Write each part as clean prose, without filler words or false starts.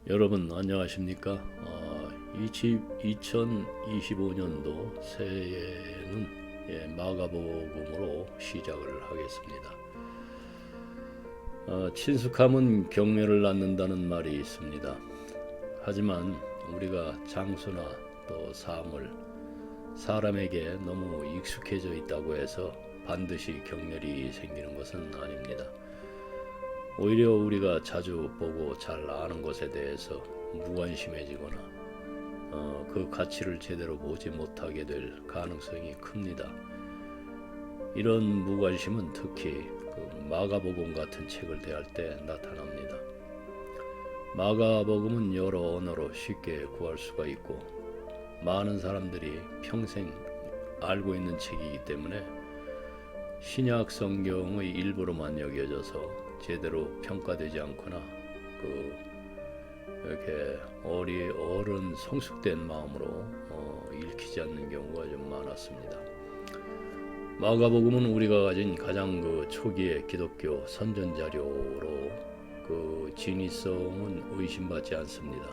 여러분 안녕하십니까? 2025년도 새해에는 마가복음으로 시작을 하겠습니다. 친숙함은 경멸을 낳는다는 말이 있습니다. 하지만 우리가 장소나 또 사물, 사람에게 너무 익숙해져 있다고 해서 반드시 경멸이 생기는 것은 아닙니다. 오히려 우리가 자주 보고 잘 아는 것에 대해서 무관심해지거나 그 가치를 제대로 보지 못하게 될 가능성이 큽니다. 이런 무관심은 특히 그 마가복음 같은 책을 대할 때 나타납니다. 마가복음은 여러 언어로 쉽게 구할 수가 있고 많은 사람들이 평생 알고 있는 책이기 때문에 신약 성경의 일부로만 여겨져서 제대로 평가되지 않거나 이렇게 어른 성숙된 마음으로 읽히지 않는 경우가 좀 많았습니다. 마가복음은 우리가 가진 가장 초기의 기독교 선전 자료로 진위성은 의심받지 않습니다.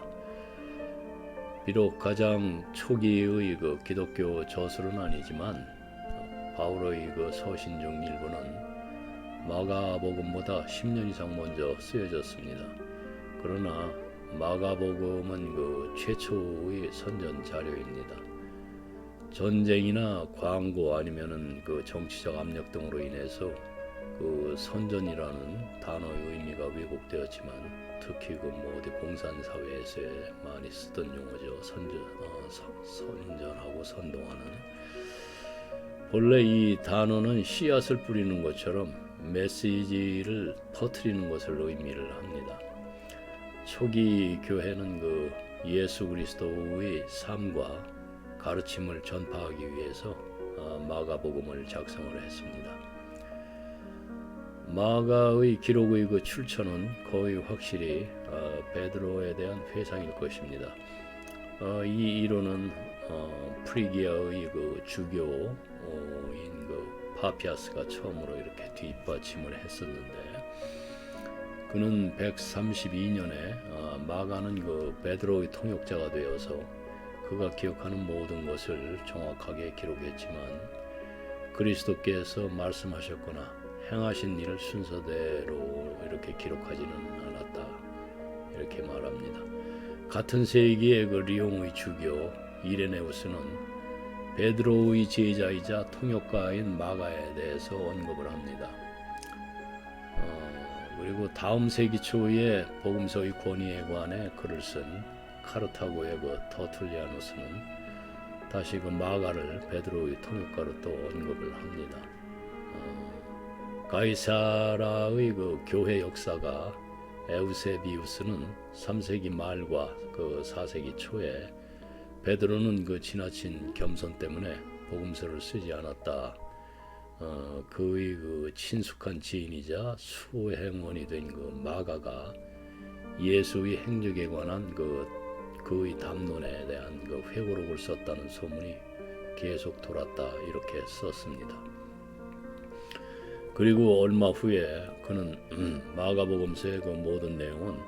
비록 가장 초기의 기독교 저술은 아니지만 바울의 서신 중 일부는 마가복음보다 10년 이상 먼저 쓰여졌습니다. 그러나 마가복음은 최초의 선전 자료입니다. 전쟁이나 광고 아니면은 정치적 압력 등으로 인해서 선전이라는 단어의 의미가 왜곡되었지만 특히 어디 공산사회에서 많이 쓰던 용어죠. 선전하고 선동하는. 본래 이 단어는 씨앗을 뿌리는 것처럼 메시지를 퍼뜨리는 것을 의미를 합니다. 초기 교회는 예수 그리스도의 삶과 가르침을 전파하기 위해서 마가복음을 작성을 했습니다. 마가의 기록의 출처는 거의 확실히 베드로에 대한 회상일 것입니다. 이 이론은 프리기아의 주교인 파피아스가 처음으로 이렇게 뒷받침을 했었는데, 그는 132년에 마가는 베드로의 통역자가 되어서 그가 기억하는 모든 것을 정확하게 기록했지만 그리스도께서 말씀하셨거나 행하신 일을 순서대로 이렇게 기록하지는 않았다, 이렇게 말합니다. 같은 세기의 리옹의 주교 이레네우스는 베드로의 제자이자 통역가인 마가에 대해서 언급을 합니다. 그리고 다음 세기 초에 복음서의 권위에 관해 글을 쓴 카르타고의 터툴리아누스는 다시 마가를 베드로의 통역가로 또 언급을 합니다. 가이사라의 교회 역사가 에우세비우스는 3세기 말과 4세기 초에 베드로는 지나친 겸손 때문에 복음서를 쓰지 않았다. 그의 친숙한 지인이자 수행원이 된 마가가 예수의 행적에 관한 그의 담론에 대한 회고록을 썼다는 소문이 계속 돌았다, 이렇게 썼습니다. 그리고 얼마 후에 그는 마가복음서의 모든 내용은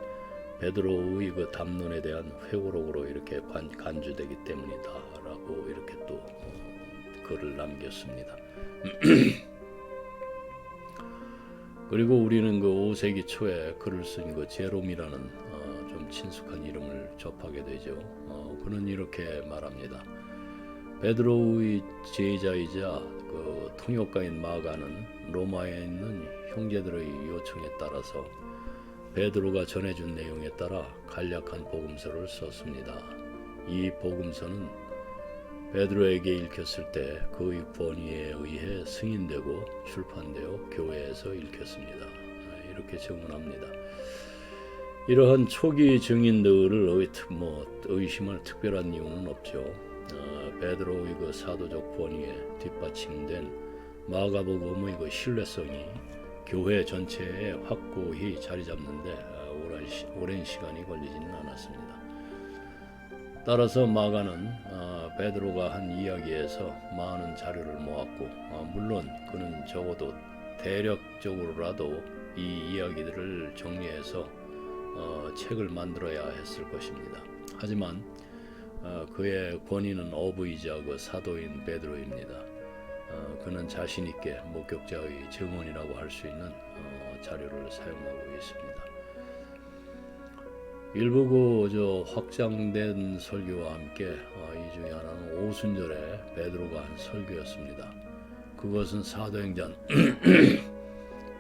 베드로의 담론에 대한 회고록으로 이렇게 간주되기 때문이다라고 이렇게 또 글을 남겼습니다. 그리고 우리는 5세기 초에 글을 쓴 제롬이라는 좀 친숙한 이름을 접하게 되죠. 그는 이렇게 말합니다. 베드로의 제자이자 통역가인 마가는 로마에 있는 형제들의 요청에 따라서 베드로가 전해준 내용에 따라 간략한 복음서를 썼습니다. 이 복음서는 베드로에게 읽혔을 때 그의 권위에 의해 승인되고 출판되어 교회에서 읽혔습니다. 이렇게 증언합니다. 이러한 초기 증인들을 의심할 특별한 이유는 없죠. 베드로의 사도적 권위에 뒷받침된 마가복음의 신뢰성이 교회 전체에 확고히 자리 잡는데 오랜 시간이 걸리지는 않았습니다. 따라서 마가는 베드로가 한 이야기에서 많은 자료를 모았고, 물론 그는 적어도 대략적으로라도 이 이야기들을 정리해서 책을 만들어야 했을 것입니다. 하지만 그의 권위는 어부이자 그 사도인 베드로입니다. 그는 자신 있게 목격자의 증언이라고 할 수 있는 자료를 사용하고 있습니다. 일부 확장된 설교와 함께 이 중에 하나는 오순절에 베드로가 한 설교였습니다. 그것은 사도행전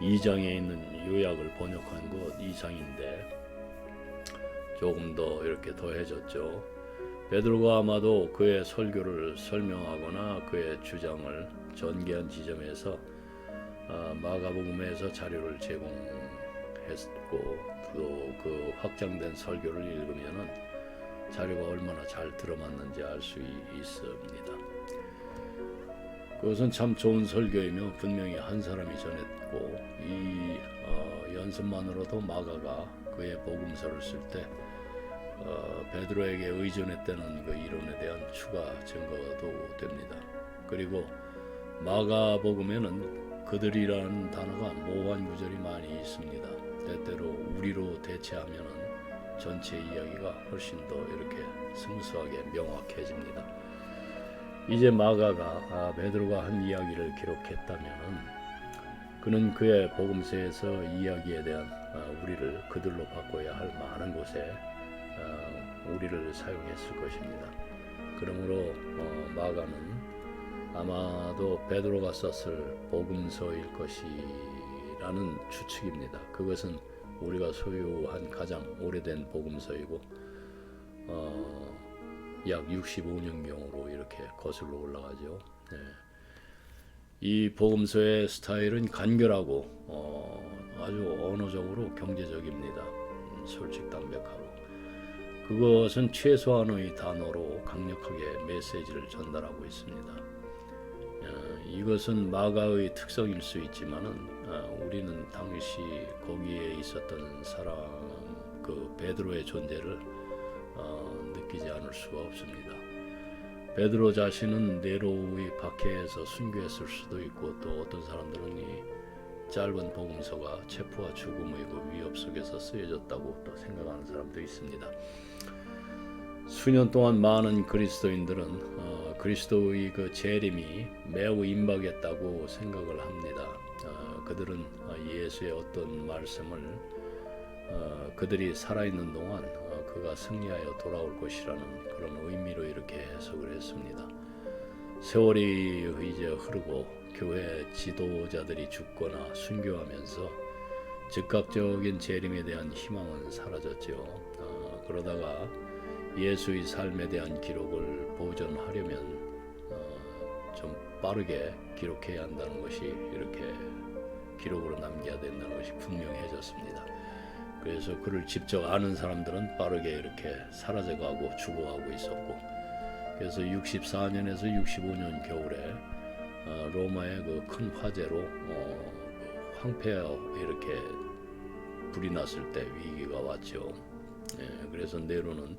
2장에 있는 요약을 번역한 것 이상인데 조금 더 이렇게 더해졌죠. 베드로가 아마도 그의 설교를 설명하거나 그의 주장을 전개한 지점에서 마가복음에서 자료를 제공했고 또 그 확장된 설교를 읽으면은 자료가 얼마나 잘 들어맞는지 알 수 있습니다. 그것은 참 좋은 설교이며 분명히 한 사람이 전했고 이 연습만으로도 마가가 그의 복음서를 쓸 때 베드로에게 의존했다는 그 이론에 대한 추가 증거도 됩니다. 그리고 마가복음에는 그들이라는 단어가 모호한 구절이 많이 있습니다. 때때로 우리로 대체하면은 전체 이야기가 훨씬 더 이렇게 스무스하게 명확해집니다. 이제 마가가 베드로가 한 이야기를 기록했다면은 그는 그의 복음서에서 이야기에 대한 우리를 그들로 바꿔야 할 많은 곳에 우리를 사용했을 것입니다. 그러므로 마가는 아마도 베드로가 썼을 복음서일 것이라는 추측입니다. 그것은 우리가 소유한 가장 오래된 복음서이고 약 65년경으로 이렇게 거슬러 올라가죠. 네. 이 복음서의 스타일은 간결하고 아주 언어적으로 경제적입니다. 솔직담백하고 그것은 최소한의 단어로 강력하게 메시지를 전달하고 있습니다. 이것은 마가의 특성일 수 있지만은 우리는 당시 거기에 있었던 사람 그 베드로의 존재를 느끼지 않을 수가 없습니다. 베드로 자신은 네로의 박해에서 순교했을 수도 있고 또 어떤 사람들은 이 짧은 복음서가 체포와 죽음의 그 위협 속에서 쓰여졌다고 또 생각하는 사람도 있습니다. 수년 동안 많은 그리스도인들은 그리스도의 그 재림이 매우 임박했다고 생각을 합니다. 그들은 예수의 어떤 말씀을 그들이 살아있는 동안 그가 승리하여 돌아올 것이라는 그런 의미로 이렇게 해석을 했습니다. 세월이 이제 흐르고 교회 지도자들이 죽거나 순교하면서 즉각적인 재림에 대한 희망은 사라졌죠. 그러다가 예수의 삶에 대한 기록을 보존하려면 좀 빠르게 기록해야 한다는 것이 이렇게 기록으로 남겨야 된다는 것이 분명해졌습니다. 그래서 그를 직접 아는 사람들은 빠르게 이렇게 사라져가고 죽어가고 있었고 그래서 64년에서 65년 겨울에 로마의 그 큰 화재로 황폐하여 이렇게 불이 났을 때 위기가 왔죠. 그래서 네로는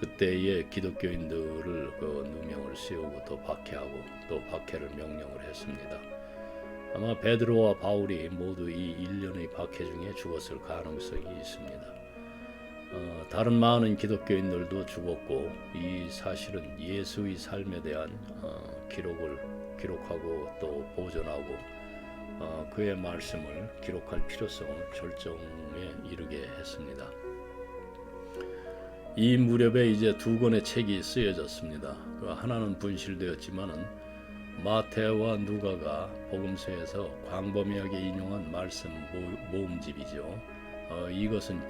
그때의 기독교인들을 그 누명을 씌우고 또 박해하고 또 박해를 명령을 했습니다. 아마 베드로와 바울이 모두 이 1년의 박해 중에 죽었을 가능성이 있습니다. 다른 많은 기독교인들도 죽었고 이 사실은 예수의 삶에 대한 기록하고 또 보존하고 그의 말씀을 기록할 필요성을 절정에 이르게 했습니다. 이 무렵에 이제 두 권의 책이 쓰여졌습니다. 하나는 분실되었지만은 마태와 누가가 복음서에서 광범위하게 인용한 말씀 모음집이죠. 이것은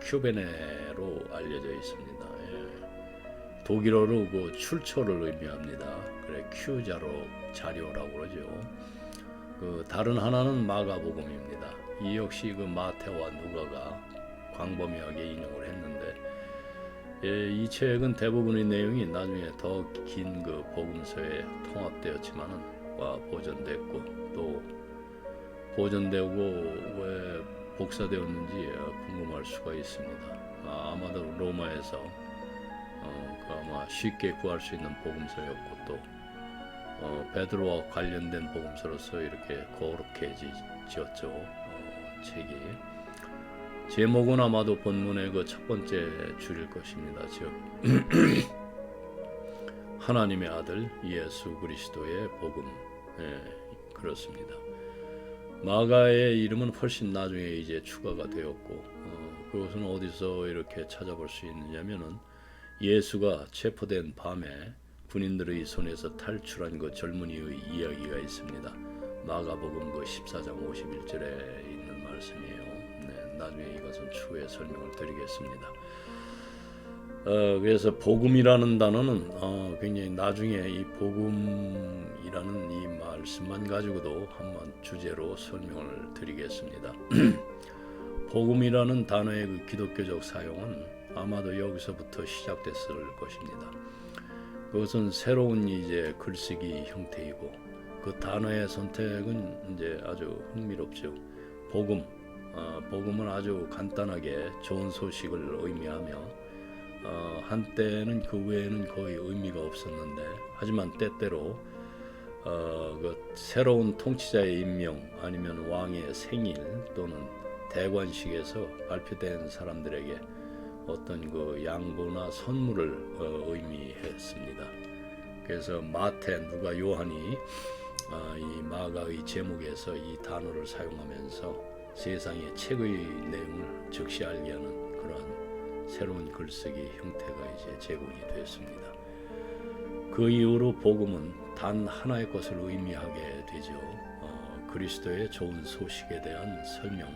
큐베네로 알려져 있습니다. 독일어로 그 출처를 의미합니다. 그래 자료라고 그러죠. 다른 하나는 마가복음입니다. 이 역시 그 마태와 누가가 광범위하게 인용을 했는데 이 책은 대부분의 내용이 나중에 더 긴 그 복음서에 통합되었지만은 보존됐고 또 보존되고 왜 복사되었는지 궁금할 수가 있습니다. 아마도 로마에서 아마 쉽게 구할 수 있는 복음서였고 또 베드로와 관련된 복음서로서 이렇게 거룩해지었죠. 책이. 제목은 아마도 본문의 그 첫 번째 줄일 것입니다. 즉 하나님의 아들 예수 그리스도의 복음. 그렇습니다. 마가의 이름은 훨씬 나중에 이제 추가가 되었고, 그것은 어디서 이렇게 찾아볼 수 있느냐면은 예수가 체포된 밤에 군인들의 손에서 탈출한 그 젊은이의 이야기가 있습니다. 마가복음 그 14장 51절에 있는 말씀이에요. 나중에 이것은 추후에 설명을 드리겠습니다. 그래서 복음이라는 단어는 굉장히 나중에 이 복음이라는 이 말씀만 가지고도 한번 주제로 설명을 드리겠습니다. 복음이라는 단어의 그 기독교적 사용은 아마도 여기서부터 시작됐을 것입니다. 그것은 새로운 이제 글쓰기 형태이고 그 단어의 선택은 이제 아주 흥미롭죠. 복음은 아주 간단하게 좋은 소식을 의미하며 한때는 그 외에는 거의 의미가 없었는데, 하지만 때때로 그 새로운 통치자의 임명 아니면 왕의 생일 또는 대관식에서 발표된 사람들에게 어떤 그 양보나 선물을 의미했습니다. 그래서 마태, 누가, 요한이 이 마가의 제목에서 이 단어를 사용하면서 세상의 책의 내용을 즉시 알게 하는 그러한 새로운 글쓰기 형태가 이제 제공이 되었습니다. 그 이후로 복음은 단 하나의 것을 의미하게 되죠. 그리스도의 좋은 소식에 대한 설명,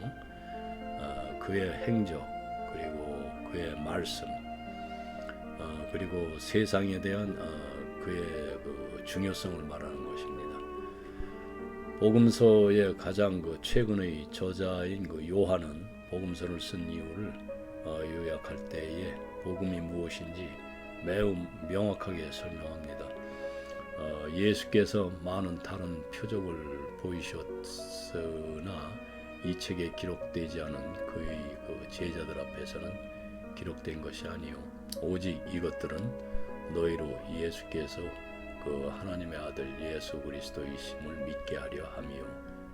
그의 행적, 그리고 그의 말씀, 그리고 세상에 대한 그의 그 중요성을 말하는 것입니다. 복음서의 가장 그 최근의 저자인 그 요한은 복음서를 쓴 이유를 요약할 때에 복음이 무엇인지 매우 명확하게 설명합니다. 예수께서 많은 다른 표적을 보이셨으나 이 책에 기록되지 않은 그의 그 제자들 앞에서는 기록된 것이 아니요 오직 이것들은 너희로 예수께서 그 하나님의 아들 예수 그리스도이심을 믿게 하려 함이요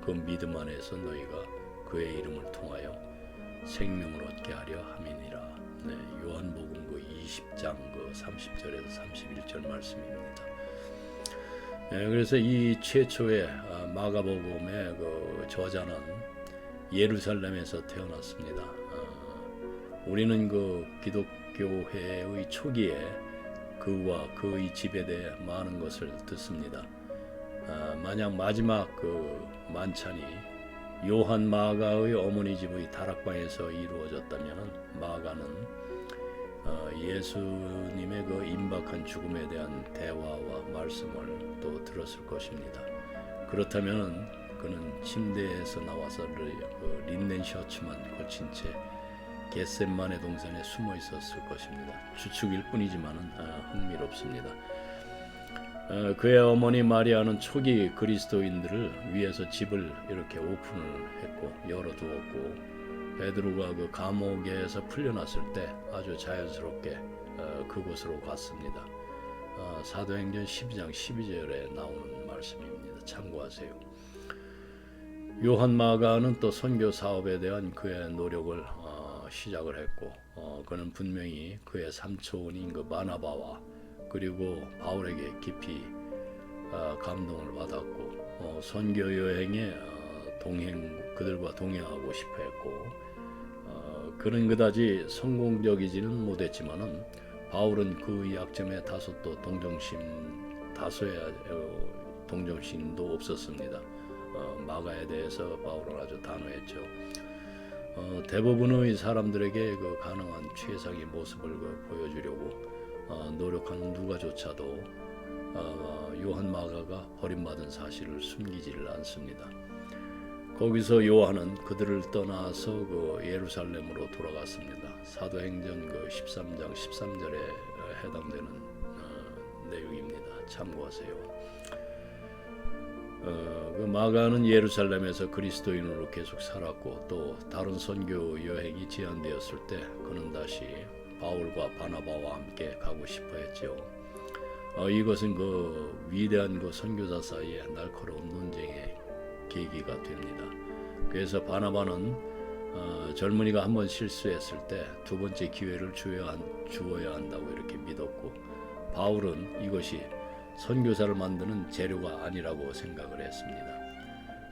그 믿음 안에서 너희가 그의 이름을 통하여 생명을 얻게 하려 함이니라. 요한복음 그 20장 그 30절에서 31절 말씀입니다. 그래서 이 최초의 마가복음의 그 저자는 예루살렘에서 태어났습니다. 우리는 그 기독교회의 초기에 그와 그의 집에 대해 많은 것을 듣습니다. 만약 마지막 그 만찬이 요한 마가의 어머니 집의 다락방에서 이루어졌다면 마가는 예수님의 그 임박한 죽음에 대한 대화와 말씀을 또 들었을 것입니다. 그렇다면 그는 침대에서 나와서 그 린넨 셔츠만 걸친 채 겟셈만의 동산에 숨어 있었을 것입니다. 추측일 뿐이지만은 흥미롭습니다. 그의 어머니 마리아는 초기 그리스도인들을 위해서 집을 이렇게 오픈을 했고 열어두었고, 베드로가 그 감옥에서 풀려났을 때 아주 자연스럽게 그곳으로 갔습니다. 사도행전 12장 12절에 나오는 말씀입니다. 참고하세요. 요한 마가는 또 선교 사업에 대한 그의 노력을 시작을 했고, 그는 분명히 그의 삼촌인 그 바나바와 그리고 바울에게 깊이 감동을 받았고, 선교 여행에 그들과 동행하고 싶어했고, 그는 그다지 성공적이지는 못했지만은 바울은 그 약점에 다소의 동정심도 없었습니다. 마가에 대해서 바울은 아주 단호했죠. 대부분의 사람들에게 그 가능한 최상의 모습을 보여주려고 노력하는 누가조차도 요한 마가가 버림받은 사실을 숨기지를 않습니다. 거기서 요한은 그들을 떠나서 그 예루살렘으로 돌아갔습니다. 사도행전 그 13장 13절에 해당되는 내용입니다. 참고하세요. 그 마가는 예루살렘에서 그리스도인으로 계속 살았고, 또 다른 선교 여행이 제한되었을 때 그는 다시 바울과 바나바와 함께 가고 싶어 했죠. 이것은 그 위대한 그 선교사 사이의 날카로운 논쟁의 계기가 됩니다. 그래서 바나바는 젊은이가 한번 실수했을 때 두 번째 기회를 주어야 한다고 이렇게 믿었고, 바울은 이것이 선교사를 만드는 재료가 아니라고 생각을 했습니다.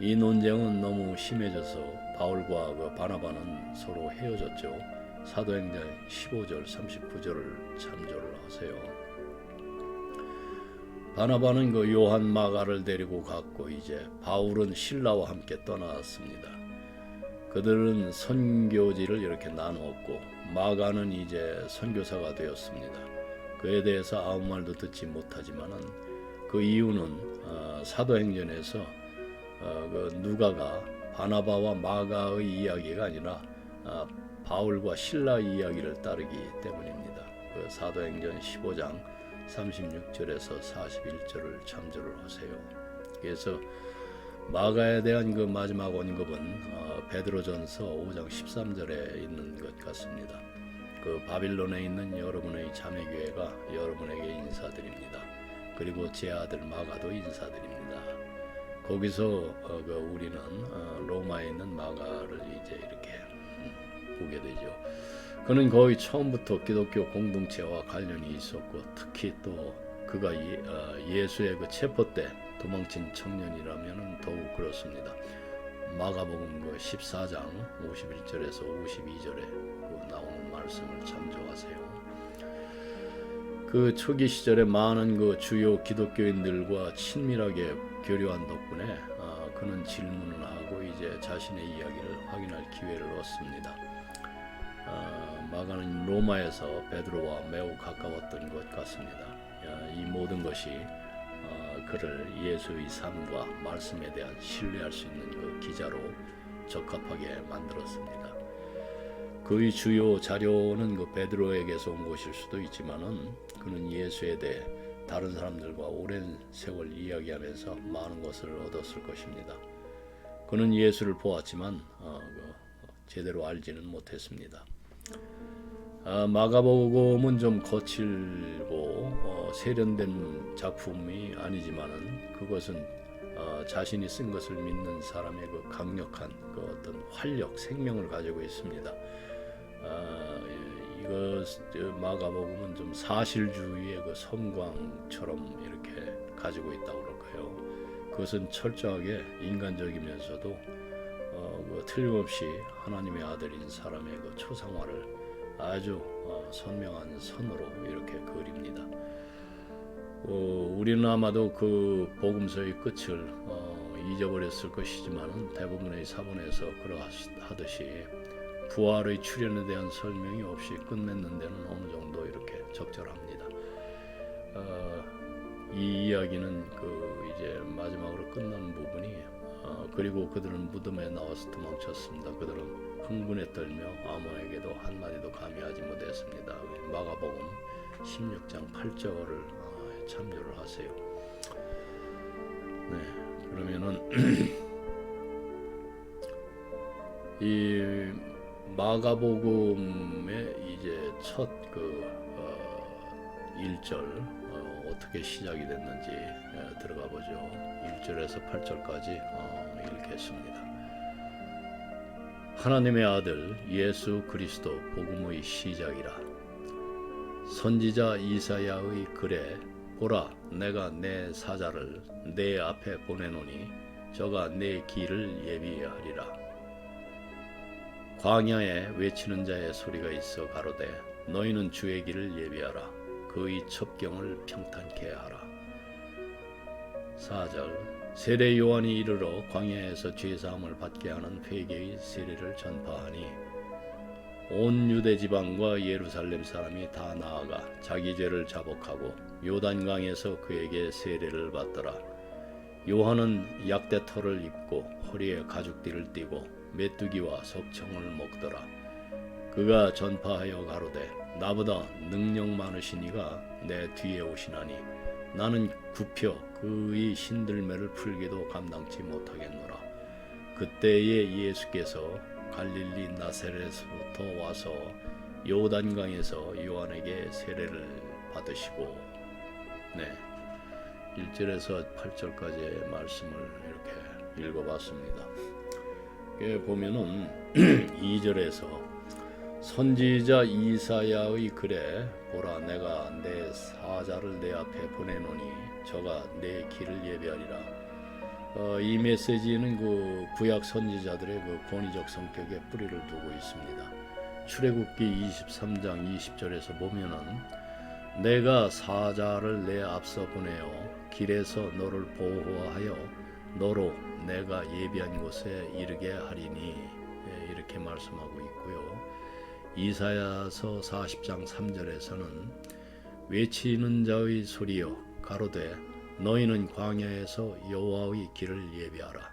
이 논쟁은 너무 심해져서 바울과 그 바나바는 서로 헤어졌죠. 사도행전 15절 39절을 참조를 하세요. 바나바는 그 요한 마가를 데리고 갔고, 이제 바울은 실라와 함께 떠났습니다. 그들은 선교지를 이렇게 나누었고, 마가는 이제 선교사가 되었습니다. 그에 대해서 아무 말도 듣지 못하지만은 그 이유는 사도행전에서 그 누가가 바나바와 마가의 이야기가 아니라 바울과 실라 이야기를 따르기 때문입니다. 그 사도행전 15장 36절에서 41절을 참조를 하세요. 그래서 마가에 대한 그 마지막 언급은 베드로전서 5장 13절에 있는 것 같습니다. 그 바빌론에 있는 여러분의 자매교회가 여러분에게 인사드립니다. 그리고 제 아들 마가도 인사드립니다. 거기서 우리는 로마에 있는 마가를 이제 이렇게 보게 되죠. 그는 거의 처음부터 기독교 공동체와 관련이 있었고, 특히 또 그가 예수의 그 체포 때 도망친 청년이라면 더욱 그렇습니다. 마가복음 그 14장 51절에서 52절에 그 나오는 말씀을 참조하세요. 그 초기 시절에 많은 그 주요 기독교인들과 친밀하게 교류한 덕분에 그는 질문을 하고 이제 자신의 이야기를 확인할 기회를 얻습니다. 마가는 로마에서 베드로와 매우 가까웠던 것 같습니다. 이 모든 것이 그를 예수의 삶과 말씀에 대한 신뢰할 수 있는 그 기자로 적합하게 만들었습니다. 그의 주요 자료는 그 베드로에게서 온 것일 수도 있지만은 그는 예수에 대해 다른 사람들과 오랜 세월 이야기하면서 많은 것을 얻었을 것입니다. 그는 예수를 보았지만 제대로 알지는 못했습니다. 마가복음은 좀 거칠고 세련된 작품이 아니지만은 그것은 자신이 쓴 것을 믿는 사람의 그 강력한 그 어떤 활력, 생명을 가지고 있습니다. 마가복음은 좀 사실주의의 그 섬광처럼 이렇게 가지고 있다고 그럴까요? 그것은 철저하게 인간적이면서도 틀림없이 하나님의 아들인 사람의 그 초상화를 아주 선명한 선으로 이렇게 그립니다. 우리는 아마도 그 복음서의 끝을 잊어버렸을 것이지만 대부분의 사본에서 그러하듯이 부활의 출현에 대한 설명이 없이 끝맺는 데는 어느 정도 이렇게 적절합니다. 이 이야기는 이제 마지막으로 끝나는 부분이 그리고 그들은 무덤에 나와서 도망쳤습니다. 그들은 흥분에 떨며 아무에게도 한마디도 감히하지 못했습니다. 마가복음 16장 8절을 참조를 하세요. 네, 그러면은 이 마가복음의 이제 첫 1절 어떻게 시작이 됐는지 들어가 보죠. 1절에서 8절까지 읽겠습니다. 하나님의 아들 예수 그리스도 복음의 시작이라. 선지자 이사야의 글에 보라, 내가 내 사자를 내 앞에 보내노니 저가 내 길을 예비하리라. 광야에 외치는 자의 소리가 있어 가로되 너희는 주의 길을 예비하라. 그의 첩경을 평탄케 하라. 4절 세례 요한이 이르러 광야에서 죄사함을 받게 하는 회개의 세례를 전파하니 온 유대 지방과 예루살렘 사람이 다 나아가 자기 죄를 자복하고 요단강에서 그에게 세례를 받더라. 요한은 약대털을 입고 허리에 가죽띠를 띠고 메뚜기와 석청을 먹더라. 그가 전파하여 가로되 나보다 능력 많으신 이가 내 뒤에 오시나니 나는 굽혀 그의 신들매를 풀기도 감당치 못하겠노라. 그때에 예수께서 갈릴리 나사렛에서부터 와서 요단강에서 요한에게 세례를 받으시고, 1절에서 8절까지의 말씀을 이렇게 읽어봤습니다. 보면은 2절에서 선지자 이사야의 글에 보라 내가 내 사자를 내 앞에 보내노니 저가 내 길을 예비하리라. 이 메시지는 그 구약 선지자들의 그 권위적 성격에 뿌리를 두고 있습니다. 출애굽기 23장 20절에서 보면은 내가 사자를 내 앞서 보내어 길에서 너를 보호하여 너로 내가 예비한 곳에 이르게 하리니 이렇게 말씀하고 있고요. 이사야서 40장 3절에서는 외치는 자의 소리여 가로되 너희는 광야에서 여호와의 길을 예비하라.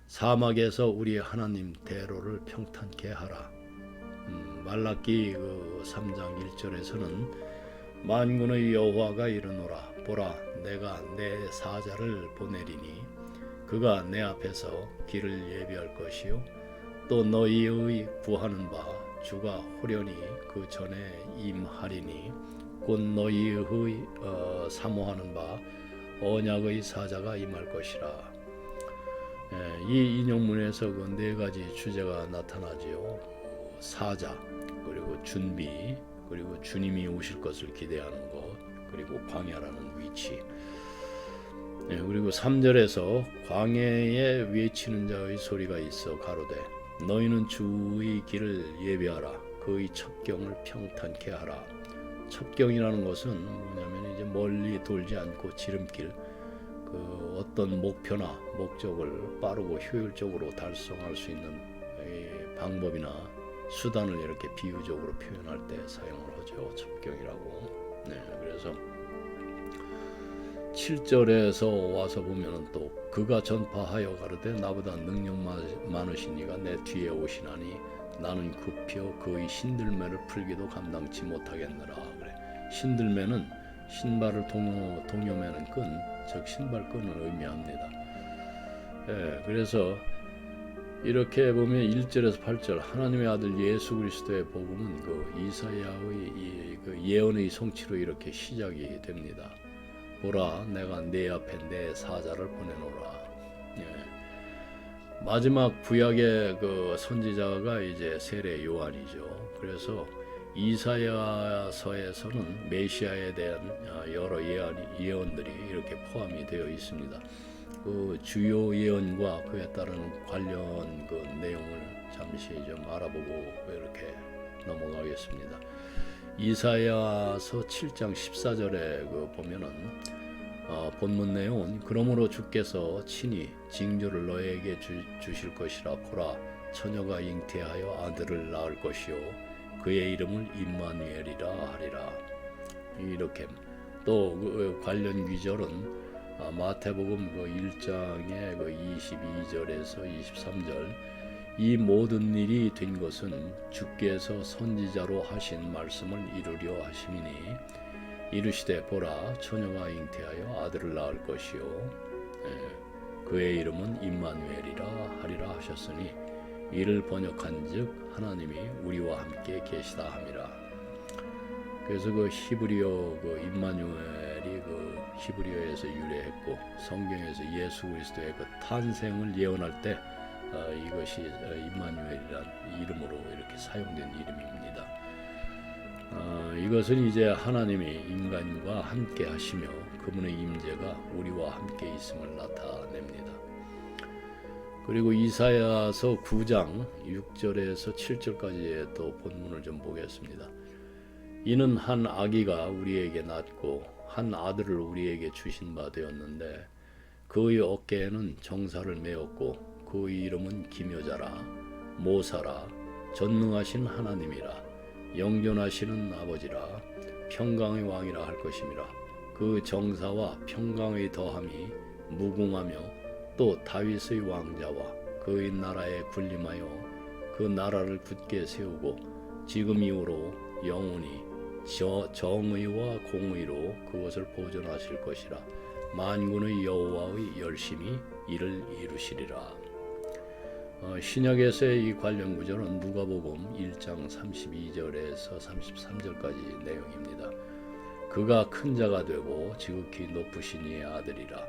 사막에서 우리 하나님 대로를 평탄케 하라. 말라기 3장 1절에서는 만군의 여호와가 이르노라 보라 내가 내 사자를 보내리니 그가 내 앞에서 길을 예비할 것이요 또 너희의 구하는 바 주가 호련히 그 전에 임하리니 곧 너희의 사모하는 바 언약의 사자가 임할 것이라. 이 인용문에서 그 네 가지 주제가 나타나지요. 사자, 그리고 준비, 그리고 주님이 오실 것을 기대하는 것, 그리고 광야라는 위치. 그리고 3절에서 광야에 외치는 자의 소리가 있어 가로되 너희는 주의 길을 예비하라. 그의 첩경을 평탄케 하라. 첩경이라는 것은 뭐냐면 이제 멀리 돌지 않고 지름길, 그 어떤 목표나 목적을 빠르고 효율적으로 달성할 수 있는 방법이나 수단을 이렇게 비유적으로 표현할 때 사용을 하죠. 첩경이라고. 그래서 7절에서 와서 보면은 또 그가 전파하여 가르되 나보다 능력 많으신 이가 내 뒤에 오시나니 나는 급혀 그의 신들매를 풀기도 감당치 못하겠느라. 그래. 신들매는 신발을 동여매는 끈, 즉 신발끈을 의미합니다. 그래서 이렇게 보면 1절에서 8절 하나님의 아들 예수 그리스도의 복음은 그 이사야의 그 예언의 성취로 이렇게 시작이 됩니다. 보라 내가 내 앞에 내 사자를 보내노라. 마지막 구약의 그 선지자가 이제 세례 요한이죠. 그래서 이사야서에서는 메시아에 대한 여러 예언들이 이렇게 포함이 되어 있습니다. 그 주요 예언과 그에 따르는 관련 그 내용을 잠시 좀 알아보고 이렇게 넘어가겠습니다. 이사야서 7장 14절에 그 보면은 본문 내용은 그러므로 주께서 친히 징조를 너에게 주실 것이라. 보라 처녀가 잉태하여 아들을 낳을 것이요 그의 이름을 임마누엘이라 하리라. 이렇게 또 그 관련 귀절은 마태복음 그 1장의 그 22절에서 23절 이 모든 일이 된 것은 주께서 선지자로 하신 말씀을 이루려 하심이니 이르시되 보라 처녀가 잉태하여 아들을 낳을 것이요 그의 이름은 임마누엘이라 하리라 하셨으니 이를 번역한즉 하나님이 우리와 함께 계시다 함이라. 그래서 그 히브리어 그 임마누엘이 그 히브리어에서 유래했고 성경에서 예수 그리스도의 그 탄생을 예언할 때 이것이 임마누엘이란 이름으로 이렇게 사용된 이름입니다. 이것은 이제 하나님이 인간과 함께 하시며 그분의 임재가 우리와 함께 있음을 나타냅니다. 그리고 이사야서 9장 6절에서 7절까지의 또 본문을 좀 보겠습니다. 이는 한 아기가 우리에게 낳고 한 아들을 우리에게 주신 바 되었는데 그의 어깨에는 정사를 메었고 그의 이름은 기묘자라 모사라 전능하신 하나님이라 영존하시는 아버지라 평강의 왕이라 할 것임이라. 그 정사와 평강의 더함이 무궁하며 또 다윗의 왕자와 그의 나라에 군림하여 그 나라를 굳게 세우고 지금 이후로 영원히 정의와 공의로 그것을 보존하실 것이라. 만군의 여호와의 열심히 이를 이루시리라. 신약에서의 이 관련 구절은 누가복음 1장 32절에서 33절까지 내용입니다. 그가 큰 자가 되고 지극히 높으신 이의 아들이라.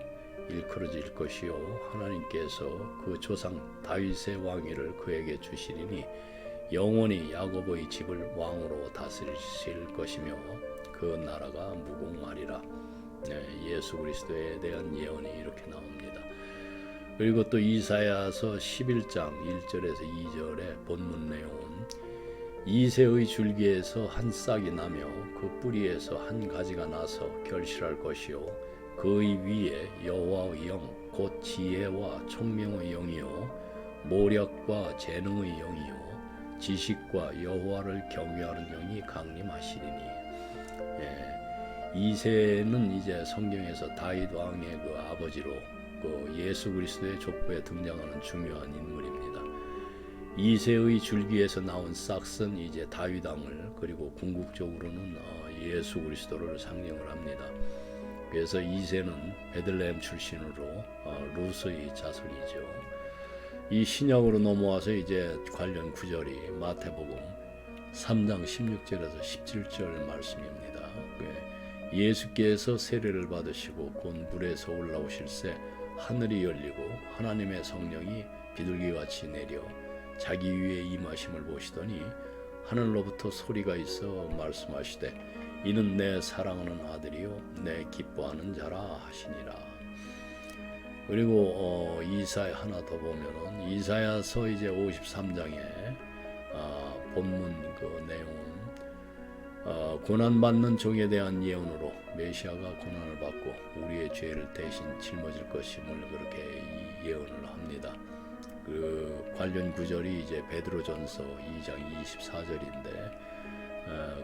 일컬어질 것이요 하나님께서 그 조상 다윗의 왕위를 그에게 주시리니 영원히 야곱의 집을 왕으로 다스리실 것이며 그 나라가 무궁하리라. 예수 그리스도에 대한 예언이 이렇게 나옵니다. 그리고 또 이사야서 11장 1절에서 2절의 본문 내용은 이새의 줄기에서 한 싹이 나며 그 뿌리에서 한 가지가 나서 결실할 것이요 그의 위에 여호와의 영 곧 지혜와 총명의 영이요 모력과 재능의 영이요 지식과 여호와를 경외하는 영이 강림하시리니. 이새는 이제 성경에서 다윗 왕의 그 아버지로 그 예수 그리스도의 족보에 등장하는 중요한 인물입니다. 이새의 줄기에서 나온 싹은 이제 다윗 왕을 그리고 궁극적으로는 예수 그리스도를 상징을 합니다. 그래서 이새는 베들레헴 출신으로 루스의 자손이죠. 이 신약으로 넘어와서 이제 관련 구절이 마태복음 3장 16절에서 17절 말씀입니다. 예수께서 세례를 받으시고 곧 물에서 올라오실새 하늘이 열리고 하나님의 성령이 비둘기같이 내려 자기 위에 임하심을 보시더니 하늘로부터 소리가 있어 말씀하시되 이는 내 사랑하는 아들이요 내 기뻐하는 자라 하시니라. 그리고 이사야 하나 더 보면은 이사야서 이제 53장에 본문 그 내용은 고난받는 종에 대한 예언으로 메시아가 고난을 받고 우리의 죄를 대신 짊어질 것임을 그렇게 예언을 합니다. 그 관련 구절이 이제 베드로전서 2장 24절인데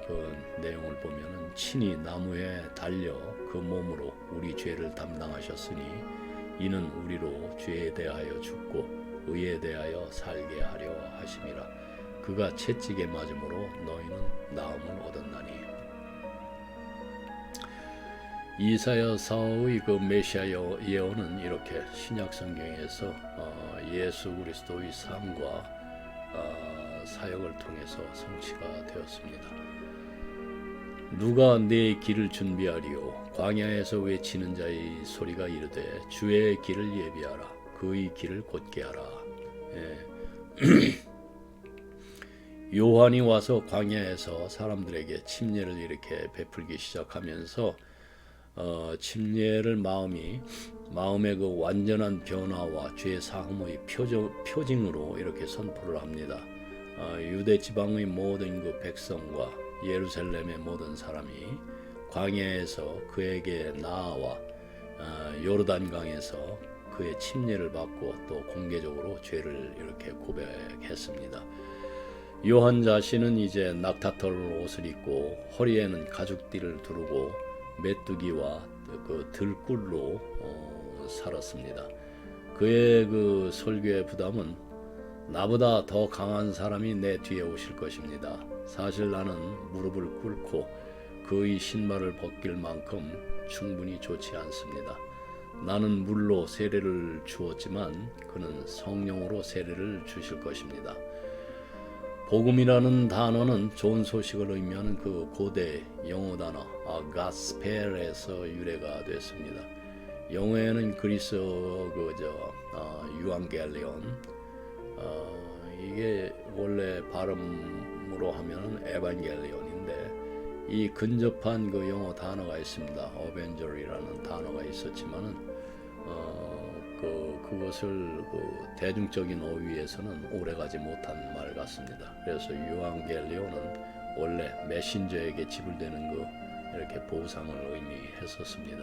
그 내용을 보면은 친히 나무에 달려 그 몸으로 우리 죄를 담당하셨으니 이는 우리로 죄에 대하여 죽고 의에 대하여 살게 하려 하심이라. 그가 채찍에 맞음으로 너희는 나음을 얻었나니. 이사야서의 그 메시아 예언은 이렇게 신약 성경에서 예수 그리스도의 삶과 사역을 통해서 성취가 되었습니다. 누가 내 길을 준비하리요 광야에서 외치는 자의 소리가 이르되 주의 길을 예비하라 그의 길을 곧게 하라. 요한이 와서 광야에서 사람들에게 침례를 이렇게 베풀기 시작하면서 침례를 마음의 그 완전한 변화와 죄 사함의 표징으로 이렇게 선포를 합니다. 유대 지방의 모든 그 백성과 예루살렘의 모든 사람이 광야에서 그에게 나아와 요르단강에서 그의 침례를 받고 또 공개적으로 죄를 이렇게 고백했습니다. 요한 자신은 이제 낙타털 옷을 입고 허리에는 가죽띠를 두르고 메뚜기와 그 들꿀로 살았습니다. 그의 그 설교의 부담은 나보다 더 강한 사람이 내 뒤에 오실 것입니다. 사실 나는 무릎을 꿇고 그의 신발을 벗길 만큼 충분히 좋지 않습니다. 나는 물로 세례를 주었지만 그는 성령으로 세례를 주실 것입니다. 복음이라는 단어는 좋은 소식을 의미하는 그 고대 영어 단어 가스펠에서 유래가 됐습니다. 영어에는 그리스어 유앙겔리온 이게 원래 발음으로 하면은 에반겔리온인데 이 근접한 그 영어 단어가 있습니다. 어벤저리라는 단어가 있었지만은 그것을 대중적인 어휘에서는 오래가지 못한 말 같습니다. 그래서 유앙겔리온은 원래 메신저에게 지불되는 이렇게 보상을 의미했었습니다.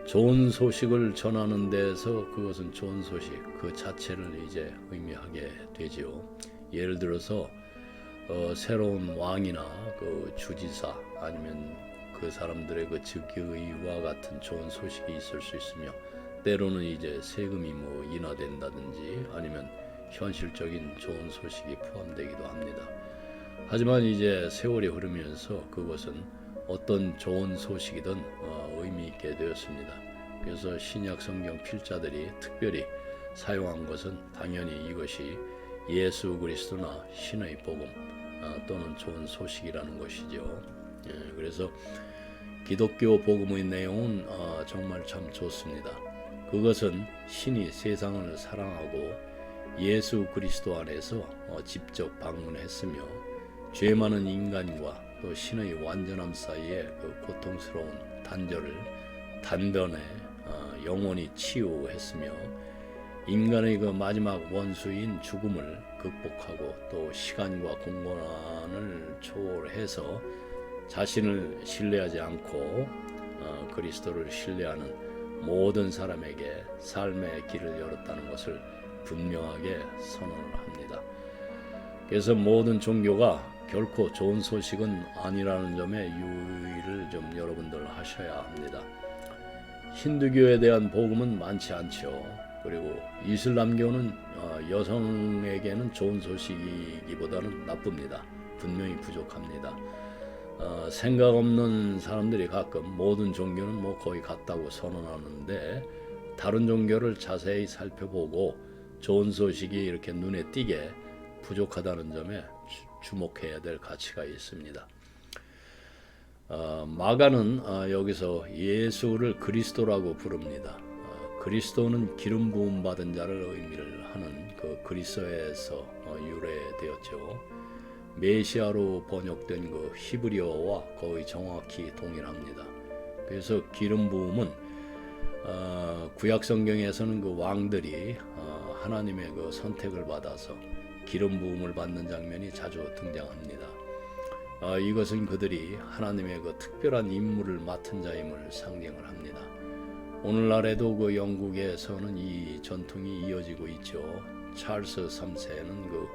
좋은 소식을 전하는 데서 그것은 좋은 소식 그 자체를 이제 의미하게 되지요. 예를 들어서 새로운 왕이나 그 주지사 아니면 그 사람들의 그 즉위와 같은 좋은 소식이 있을 수 있으며 때로는 이제 세금이 인하된다든지 아니면 현실적인 좋은 소식이 포함되기도 합니다. 하지만 이제 세월이 흐르면서 그것은 어떤 좋은 소식이든 의미 있게 되었습니다. 그래서 신약 성경 필자들이 특별히 사용한 것은 당연히 이것이 예수 그리스도나 신의 복음 또는 좋은 소식이라는 것이죠. 그래서 기독교 복음의 내용은 정말 참 좋습니다. 그것은 신이 세상을 사랑하고 예수 그리스도 안에서 직접 방문했으며 죄 많은 인간과 또 신의 완전함 사이에 그 고통스러운 단절을 단번에 영원히 치유했으며 인간의 그 마지막 원수인 죽음을 극복하고 또 시간과 공간을 초월해서 자신을 신뢰하지 않고 그리스도를 신뢰하는 모든 사람에게 삶의 길을 열었다는 것을 분명하게 선언을 합니다. 그래서 모든 종교가 결코 좋은 소식은 아니라는 점에 유의를 좀 여러분들 하셔야 합니다. 힌두교에 대한 복음은 많지 않죠. 그리고 이슬람교는 여성에게는 좋은 소식이기보다는 나쁩니다. 분명히 부족합니다. 생각 없는 사람들이 가끔 모든 종교는 뭐 거의 같다고 선언하는데 다른 종교를 자세히 살펴보고 좋은 소식이 이렇게 눈에 띄게 부족하다는 점에 주목해야 될 가치가 있습니다. 마가는 여기서 예수를 그리스도라고 부릅니다. 그리스도는 기름 부음 받은 자를 의미를 하는 그 그리스어에서 유래되었죠. 메시아로 번역된 그 히브리어와 거의 정확히 동일합니다. 그래서 기름 부음은 구약 성경에서는 그 왕들이 하나님의 그 선택을 받아서 기름 부음을 받는 장면이 자주 등장합니다. 이것은 그들이 하나님의 그 특별한 임무를 맡은 자임을 상징을 합니다. 오늘날에도 그 영국에서는 이 전통이 이어지고 있죠. 찰스 3세는 그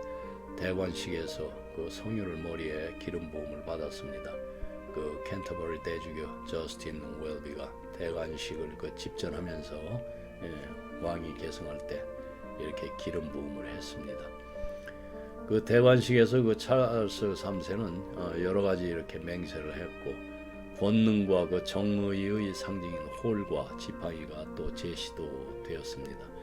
대관식에서 그 성유를 머리에 기름 부음을 받았습니다. 그 캔터버리 대주교 저스틴 웰비가 대관식을 그 집전하면서 왕이 계승할 때 이렇게 기름 부음을 했습니다. 그 대관식에서 그 찰스 3세는 여러 가지 이렇게 맹세를 했고 권능과 그 정의의 상징인 홀과 지팡이가 또 제시도 되었습니다.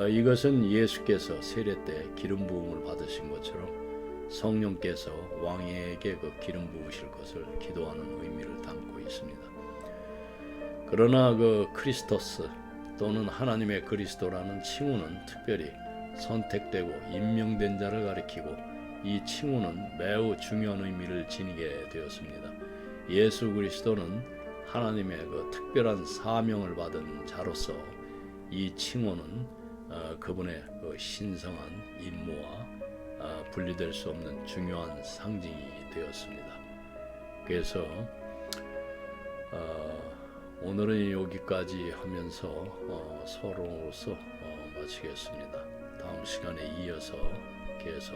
이것은 예수께서 세례 때 기름 부음을 받으신 것처럼 성령께서 왕에게 그 기름 부으실 것을 기도하는 의미를 담고 있습니다. 그러나 그 크리스토스 또는 하나님의 그리스도라는 칭호는 특별히 선택되고 임명된 자를 가리키고 이 칭호는 매우 중요한 의미를 지니게 되었습니다. 예수 그리스도는 하나님의 그 특별한 사명을 받은 자로서 이 칭호는 그분의 그 신성한 임무와 분리될 수 없는 중요한 상징이 되었습니다. 그래서 오늘은 여기까지 하면서 서론으로서 마치겠습니다. 다음 시간에 이어서 계속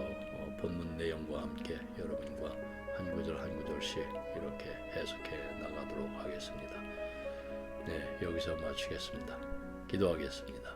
본문 내용과 함께 여러분과 한 구절 한 구절씩 이렇게 해석해 나가도록 하겠습니다. 네, 여기서 마치겠습니다. 기도하겠습니다.